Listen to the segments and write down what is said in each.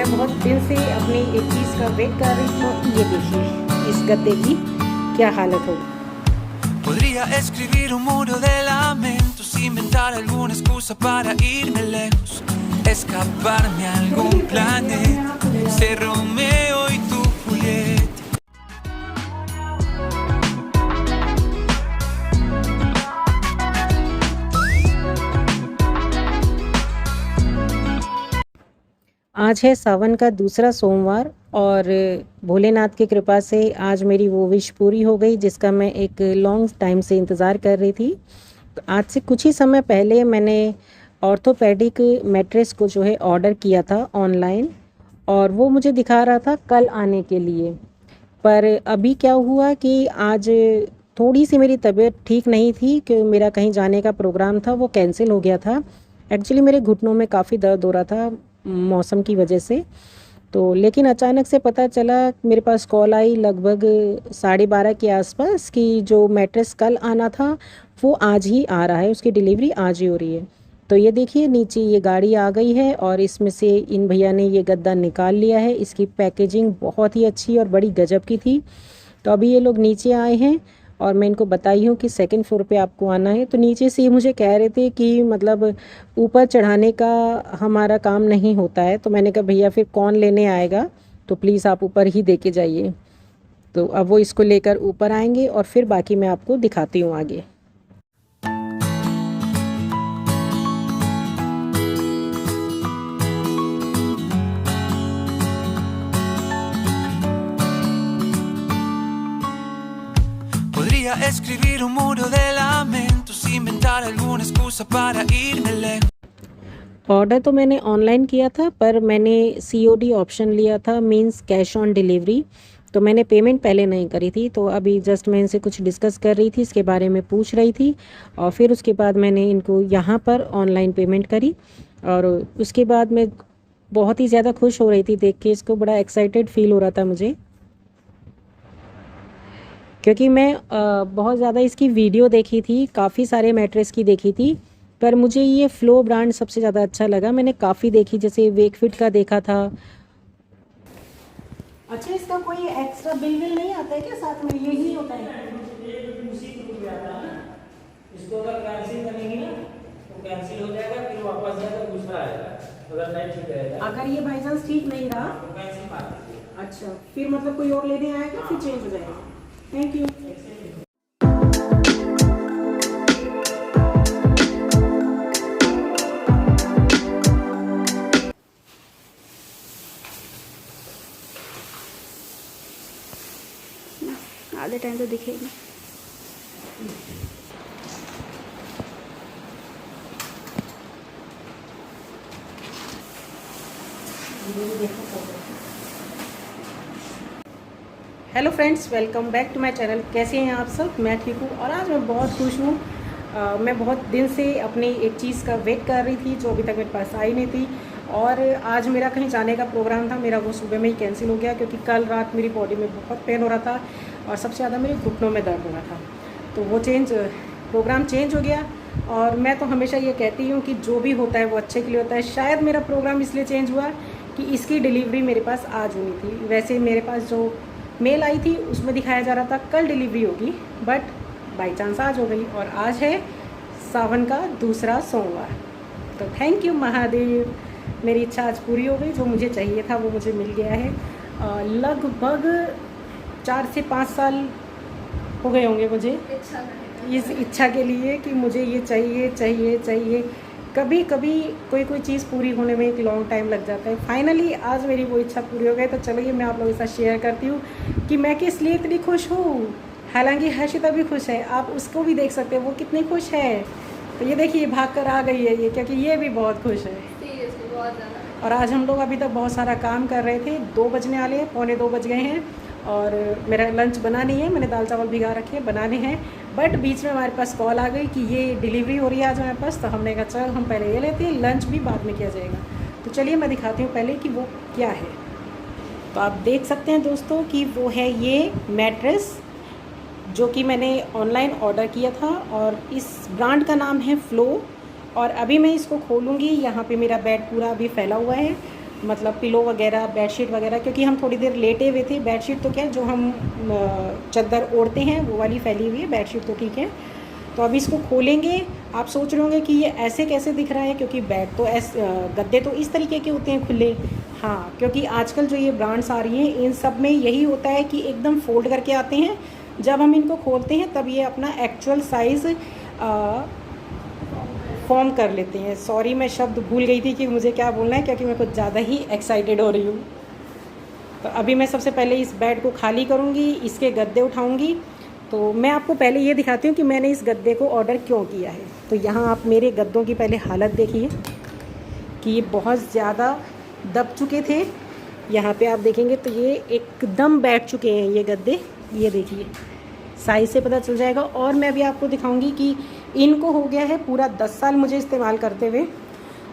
मैं बहुत दिन से अपनी एक चीज़ का वेट कर रही हूँ। ये देखिए इस गद्दे की क्या हालत होगी। Podría escribir un muro de lamentos, inventar alguna excusa para irme lejos, escaparme a algún planeta, ser Romeo y tu Julieta. आज है सावन का दूसरा सोमवार और भोलेनाथ की कृपा से आज मेरी वो विश पूरी हो गई जिसका मैं एक लॉन्ग टाइम से इंतज़ार कर रही थी। तो आज से कुछ ही समय पहले मैंने ऑर्थोपेडिक मैट्रेस को जो है ऑर्डर किया था ऑनलाइन और वो मुझे दिखा रहा था कल आने के लिए। पर अभी क्या हुआ कि आज थोड़ी सी मेरी तबीयत ठीक नहीं थी कि मेरा कहीं जाने का प्रोग्राम था वो कैंसिल हो गया था। एक्चुअली मेरे घुटनों में काफ़ी दर्द हो रहा था मौसम की वजह से। तो लेकिन अचानक से पता चला मेरे पास कॉल आई लगभग 12:30 के आसपास कि जो मैट्रेस कल आना था वो आज ही आ रहा है, उसकी डिलीवरी आज ही हो रही है। तो ये देखिए नीचे ये गाड़ी आ गई है और इसमें से इन भैया ने ये गद्दा निकाल लिया है। इसकी पैकेजिंग बहुत ही अच्छी और बड़ी गजब की थी। तो अभी ये लोग नीचे आए हैं और मैं इनको बताई हूँ कि सेकंड फ्लोर पे आपको आना है। तो नीचे से ये मुझे कह रहे थे कि मतलब ऊपर चढ़ाने का हमारा काम नहीं होता है। तो मैंने कहा भैया फिर कौन लेने आएगा, तो प्लीज़ आप ऊपर ही दे के जाइए। तो अब वो इसको लेकर ऊपर आएंगे और फिर बाकी मैं आपको दिखाती हूँ आगे। Podría escribir un muro de lamentos, inventar alguna excusa para irme lejos. Order तो मैंने ऑनलाइन किया था पर मैंने COD ऑप्शन लिया था, मींस कैश ऑन डिलीवरी। तो मैंने पेमेंट पहले नहीं करी थी। तो अभी जस्ट मैं इनसे कुछ डिस्कस कर रही थी, इसके बारे में पूछ रही थी और फिर उसके बाद मैंने इनको यहाँ पर ऑनलाइन पेमेंट करी। और उसके बाद मैं बहुत ही ज़्यादा खुश हो रही थी देख के इसको, बड़ा एक्साइटेड फील हो रहा था मुझे क्योंकि मैं बहुत ज़्यादा इसकी वीडियो देखी थी, काफ़ी सारे मैट्रेस की देखी थी पर मुझे ये फ्लो ब्रांड सबसे ज़्यादा अच्छा लगा। मैंने काफ़ी देखी, जैसे वेकफिट का देखा था। अच्छा, इसका कोई एक्स्ट्रा बिल नहीं आता है क्या साथ में? यही होता है इसको अगर कैंसिल करेंगे ना तो कैंसिल हो जाएगा, फिर वापस जाएगा दूसरा आएगा। अगर नहीं ठीक रहेगा, अगर ये बाई चांस ठीक नहीं रहा तो कैंसिल मार दीजिए। अच्छा, फिर मतलब कोई और लेने आएगा फिर चेंज हो जाएगा। Thank you. आधे टाइम तो दिखेगी। Hello friends, welcome back to my channel. कैसे हैं आप सब? मैं ठीक हूँ और आज मैं बहुत खुश हूँ। मैं बहुत दिन से अपनी एक चीज़ का वेट कर रही थी जो अभी तक मेरे पास आई नहीं थी। और आज मेरा कहीं जाने का प्रोग्राम था, मेरा वो सुबह में ही कैंसिल हो गया क्योंकि कल रात मेरी बॉडी में बहुत पेन हो रहा था और सबसे ज़्यादा मेरे घुटनों में दर्द हो रहा था। तो वो प्रोग्राम चेंज हो गया। और मैं तो हमेशा ये कहती हूँ कि जो भी होता है वो अच्छे के लिए होता है। शायद मेरा प्रोग्राम इसलिए चेंज हुआ कि इसकी डिलीवरी मेरे पास आज होनी थी। वैसे मेरे पास जो मेल आई थी उसमें दिखाया जा रहा था कल डिलीवरी होगी, बट बाई चांस आज हो गई। और आज है सावन का दूसरा सोमवार। तो थैंक यू महादेव, मेरी इच्छा आज पूरी हो गई। जो मुझे चाहिए था वो मुझे मिल गया है। लगभग 4 से 5 साल हो गए होंगे मुझे इस इच्छा के लिए कि मुझे ये चाहिए चाहिए चाहिए। कभी कभी कोई चीज़ पूरी होने में एक लॉन्ग टाइम लग जाता है। फाइनली आज मेरी वो इच्छा पूरी हो गई। तो चलिए मैं आप लोगों के साथ शेयर करती हूँ कि मैं किस लिए इतनी खुश हूँ। हालांकि हर्षिता भी खुश है, आप उसको भी देख सकते हैं वो कितनी खुश है। तो ये देखिए भाग कर आ गई है ये, क्योंकि ये भी बहुत खुश है। बहुत ज़्यादा। और आज हम लोग अभी तक बहुत सारा काम कर रहे थे। 2 बजने वाले हैं, 1:45 बज गए हैं और मेरा लंच बना नहीं है। मैंने दाल चावल भिगा रखे हैं, बनाने हैं। बट बीच में हमारे पास कॉल आ गई कि ये डिलीवरी हो रही है आज हमारे पास। तो हमने कहा चल हम पहले ये लेते हैं, लंच भी बाद में किया जाएगा। तो चलिए मैं दिखाती हूँ पहले कि वो क्या है। तो आप देख सकते हैं दोस्तों कि वो है ये मैट्रेस जो कि मैंने ऑनलाइन ऑर्डर किया था और इस ब्रांड का नाम है फ्लो। और अभी मैं इसको खोलूँगी। यहाँ पे मेरा बेड पूरा अभी फैला हुआ है मतलब पिलो वगैरह, बेडशीट वगैरह, क्योंकि हम थोड़ी देर लेटे हुए थे। बेडशीट तो क्या, जो हम चादर ओढ़ते हैं वो वाली फैली हुई है, बेडशीट तो ठीक है। तो अभी इसको खोलेंगे। आप सोच रहे होंगे कि ये ऐसे कैसे दिख रहा है, क्योंकि बेड तो गद्दे तो इस तरीके के होते हैं खुले। हाँ, क्योंकि आजकल जो ये ब्रांड्स आ रही हैं इन सब में यही होता है कि एकदम फोल्ड करके आते हैं। जब हम इनको खोलते हैं तब ये अपना एक्चुअल साइज़ फॉर्म कर लेते हैं। सॉरी, मैं शब्द भूल गई थी कि मुझे क्या बोलना है, क्योंकि मैं कुछ ज़्यादा ही एक्साइटेड हो रही हूँ। तो अभी मैं सबसे पहले इस बेड को खाली करूँगी, इसके गद्दे उठाऊँगी। तो मैं आपको पहले ये दिखाती हूँ कि मैंने इस गद्दे को ऑर्डर क्यों किया है। तो यहाँ आप मेरे गद्दों की पहले हालत देखिए कि ये बहुत ज़्यादा दब चुके थे। यहाँ पे आप देखेंगे तो ये एकदम बैठ चुके हैं ये गद्दे। ये देखिए, साइज़ से पता चल जाएगा। और मैं अभी आपको दिखाऊंगी कि इनको हो गया है पूरा 10 साल मुझे इस्तेमाल करते हुए,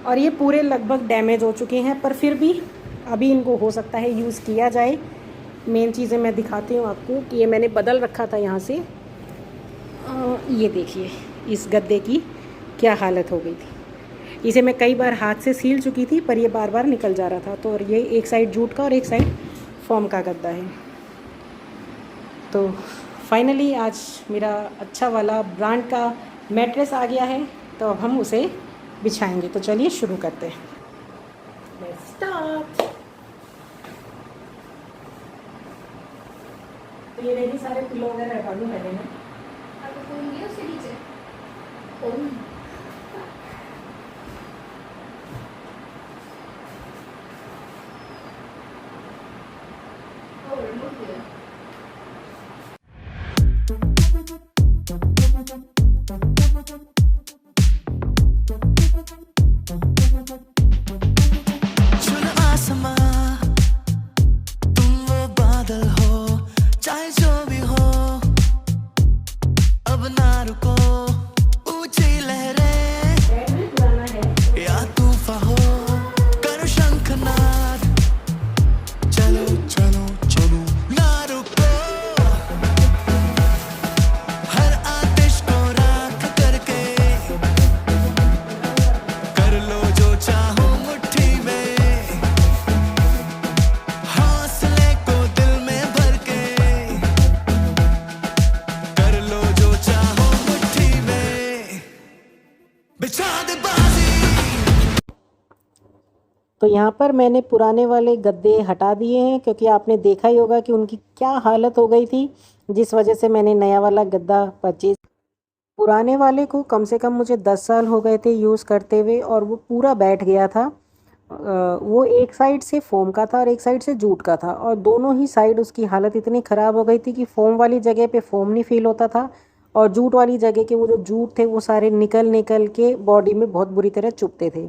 और ये पूरे लगभग डैमेज हो चुके हैं, पर फिर भी अभी इनको हो सकता है यूज़ किया जाए। मेन चीज़ें मैं दिखाती हूँ आपको कि ये मैंने बदल रखा था यहाँ से। ये देखिए इस गद्दे की क्या हालत हो गई थी। इसे मैं कई बार हाथ से सील चुकी थी, पर ये बार बार निकल जा रहा था। तो और ये एक साइड जूट का और एक साइड फॉर्म का गद्दा है। तो फाइनली आज मेरा अच्छा वाला ब्रांड का मैट्रेस आ गया है, तो अब हम उसे बिछाएंगे। तो चलिए शुरू करते हैं। Let's start. तो ये देखिए सारे पिलो वगैरह हटा दूँ पहले मैं। चुन आसमां तुम वो बादल हो, चाहे जो भी हो अब ना रुको। ऊंची लहरें या तूफान हो, करो शंखनाद, चलो चलो चलो ना रुको। हर आतिश को राख करके कर लो जो चाहो मुट्ठी में। हौसले को दिल में भर के कर लो जो चाहो मुट्ठी में। बिछा दे बाजी। तो यहाँ पर मैंने पुराने वाले गद्दे हटा दिए हैं, क्योंकि आपने देखा ही होगा कि उनकी क्या हालत हो गई थी, जिस वजह से मैंने नया वाला गद्दा परचेज। पुराने वाले को कम से कम मुझे 10 साल हो गए थे यूज़ करते हुए, और वो पूरा बैठ गया था। वो एक साइड से फोम का था और एक साइड से जूट का था, और दोनों ही साइड उसकी हालत इतनी ख़राब हो गई थी कि फोम वाली जगह पे फोम नहीं फील होता था, और जूट वाली जगह के वो जो जूट थे वो सारे निकल निकल के बॉडी में बहुत बुरी तरह चुभते थे।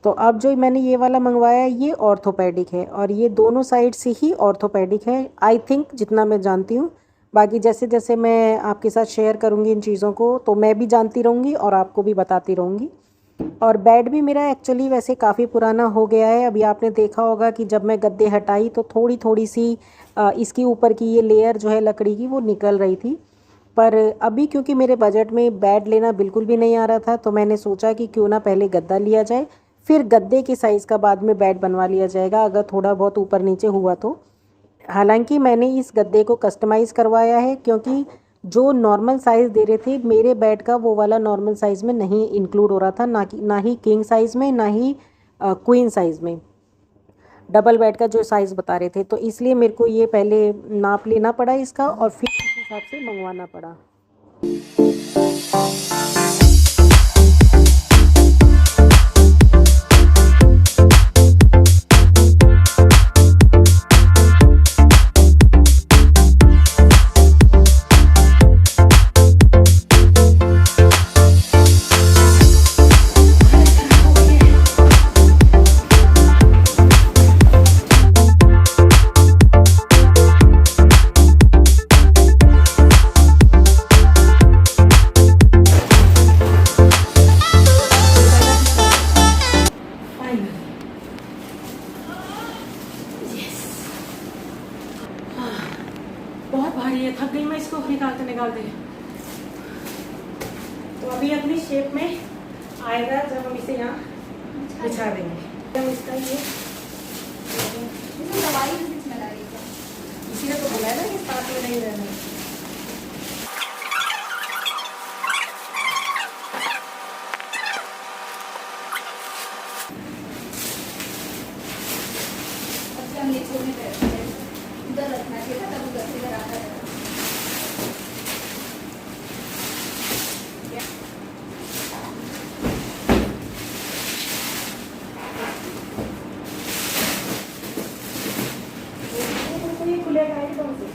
तो अब जो मैंने ये वाला मंगवाया ये ऑर्थोपेडिक है, और ये दोनों साइड से ही ऑर्थोपेडिक है आई थिंक, जितना मैं जानती हूँ। बाकी जैसे जैसे मैं आपके साथ शेयर करूँगी इन चीज़ों को, तो मैं भी जानती रहूँगी और आपको भी बताती रहूँगी। और बेड भी मेरा एक्चुअली वैसे काफ़ी पुराना हो गया है। अभी आपने देखा होगा कि जब मैं गद्दे हटाई तो थोड़ी थोड़ी सी इसकी ऊपर की ये लेयर जो है लकड़ी की वो निकल रही थी। पर अभी क्योंकि मेरे बजट में बेड लेना बिल्कुल भी नहीं आ रहा था, तो मैंने सोचा कि क्यों ना पहले गद्दा लिया जाए, फिर गद्दे के साइज़ का बाद में बेड बनवा लिया जाएगा अगर थोड़ा बहुत ऊपर नीचे हुआ तो। हालांकि मैंने इस गद्दे को कस्टमाइज़ करवाया है, क्योंकि जो नॉर्मल साइज़ दे रहे थे मेरे बेड का वो वाला नॉर्मल साइज़ में नहीं इंक्लूड हो रहा था, ना ही किंग साइज़ में, ना ही क्वीन साइज़ में। डबल बेड का जो साइज़ बता रहे थे, तो इसलिए मेरे को ये पहले नाप लेना पड़ा इसका, और फिर इस हिसाब से मंगवाना पड़ा। बहुत भारी है, थक गई मैं इसको निकालते। तो अभी अपनी शेप में आएगा जब हम इसे यहाँ बिछा देंगे। हम इसका ये इसमें दवाई भी बीच में डाली थी। इसीलिए तो बोला है ना कि साथ में नहीं रहना। अच्छा हम नीचे में बैठते हैं, उधर रखना चाहिए था, तब उधर से इधर आता है। तो ये खुलेगा एकदम से।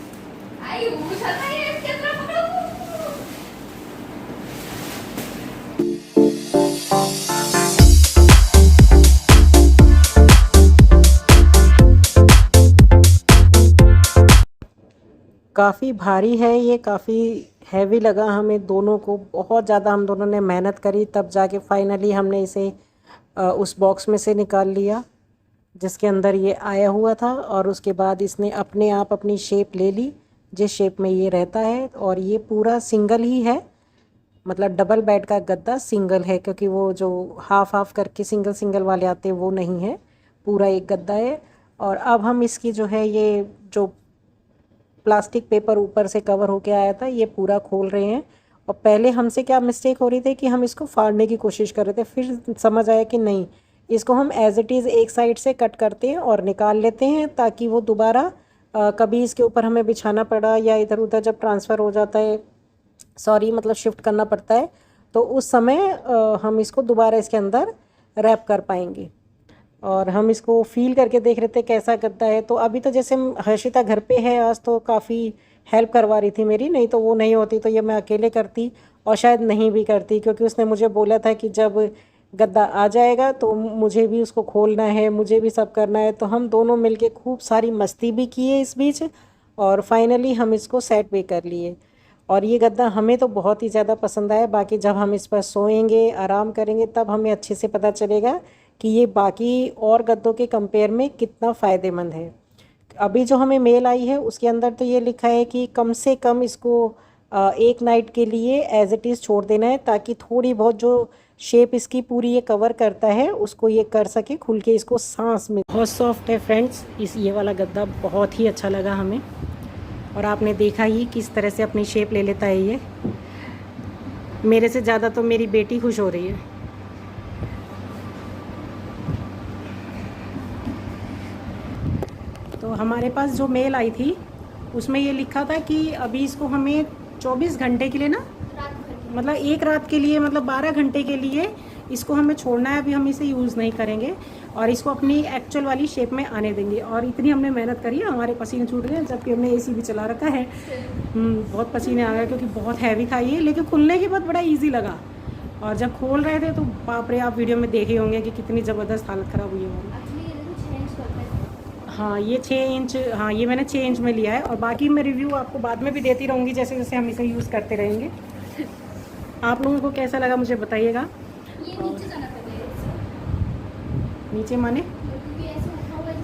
आई वो चल रहा है, इसके अंदर पकड़ो। काफ़ी भारी है ये, काफ़ी हैवी लगा हमें दोनों को, बहुत ज़्यादा हम दोनों ने मेहनत करी तब जाके फाइनली हमने इसे उस बॉक्स में से निकाल लिया जिसके अंदर ये आया हुआ था। और उसके बाद इसने अपने आप अपनी शेप ले ली जिस शेप में ये रहता है। और ये पूरा सिंगल ही है, मतलब डबल बेड का गद्दा सिंगल है, क्योंकि वो जो हाफ हाफ करके सिंगल सिंगल वाले आते हैं वो नहीं है, पूरा एक गद्दा है। और अब हम इसकी जो है ये जो प्लास्टिक पेपर ऊपर से कवर होके आया था ये पूरा खोल रहे हैं। और पहले हमसे क्या मिस्टेक हो रही थी कि हम इसको फाड़ने की कोशिश कर रहे थे, फिर समझ आया कि नहीं, इसको हम एज इट इज़ एक साइड से कट करते हैं और निकाल लेते हैं ताकि वो दोबारा कभी इसके ऊपर हमें बिछाना पड़ा या इधर उधर जब ट्रांसफ़र हो जाता है, मतलब शिफ्ट करना पड़ता है, तो उस समय हम इसको दोबारा इसके अंदर रैप कर पाएंगे। और हम इसको फ़ील करके देख रहे थे कैसा गद्दा है। तो अभी तो जैसे हर्षिता घर पे है आज, तो काफ़ी हेल्प करवा रही थी मेरी, नहीं तो वो नहीं होती तो ये मैं अकेले करती और शायद नहीं भी करती, क्योंकि उसने मुझे बोला था कि जब गद्दा आ जाएगा तो मुझे भी उसको खोलना है, मुझे भी सब करना है। तो हम दोनों मिलके खूब सारी मस्ती भी किए इस बीच और फाइनली हम इसको सेट भी कर लिए। और ये गद्दा हमें तो बहुत ही ज़्यादा पसंद आया। बाकी जब हम इस पर सोएंगे, आराम करेंगे, तब हमें अच्छे से पता चलेगा कि ये बाकी और गद्दों के कंपेयर में कितना फ़ायदेमंद है। अभी जो हमें मेल आई है उसके अंदर तो ये लिखा है कि कम से कम इसको एक नाइट के लिए एज इट इज़ छोड़ देना है, ताकि थोड़ी बहुत जो शेप इसकी पूरी ये कवर करता है उसको ये कर सके खुल के, इसको सांस में। बहुत सॉफ्ट है फ्रेंड्स, ये वाला गद्दा बहुत ही अच्छा लगा हमें। और आपने देखा ही किस तरह से अपनी शेप ले लेता है ये। मेरे से ज़्यादा तो मेरी बेटी खुश हो रही है। तो हमारे पास जो मेल आई थी उसमें ये लिखा था कि अभी इसको हमें 24 घंटे के लिए ना, मतलब एक रात के लिए, मतलब 12 घंटे के लिए इसको हमें छोड़ना है। अभी हम इसे यूज़ नहीं करेंगे और इसको अपनी एक्चुअल वाली शेप में आने देंगे। और इतनी हमने मेहनत करी है, हमारे पसीने छूट गए, जबकि हमने एसी भी चला रखा है। बहुत पसीने आ गए क्योंकि बहुत हैवी था ये, लेकिन खुलने के बाद बड़ा ईजी लगा। और जब खोल रहे थे तो बाप रे, आप वीडियो में देखे होंगे कि कितनी ज़बरदस्त हालत ख़राब हुई है। हाँ ये 6 इंच, हाँ ये मैंने 6 इंच में लिया है। और बाकी मैं रिव्यू आपको बाद में भी देती रहूँगी जैसे जैसे हम इसे यूज़ करते रहेंगे। आप लोगों को कैसा लगा मुझे बताइएगा। ये नीचे जाना पड़ेगा, नीचे माने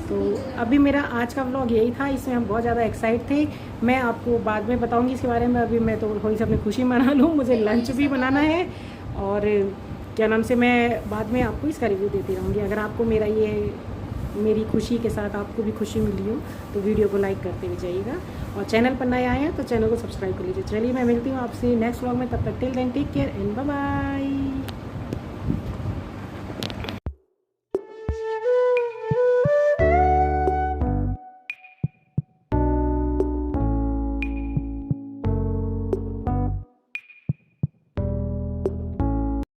तो अभी मेरा आज का व्लॉग यही था। इसमें हम बहुत ज़्यादा एक्साइट थे। मैं आपको बाद में बताऊंगी इसके बारे में। अभी मैं तो थोड़ी सी अपनी खुशी मना लूँ, मुझे लंच भी बनाना है और क्या नाम से मैं बाद में आपको इसका रिव्यू देती रहूँगी। अगर आपको मेरी खुशी के साथ आपको भी खुशी मिली हो तो वीडियो को लाइक करते हुए जाइएगा। और चैनल पर नए आए हैं तो चैनल को सब्सक्राइब कर लीजिए। चलिए मैं मिलती हूँ आपसे नेक्स्ट व्लॉग में, तब तक till then take care and bye bye.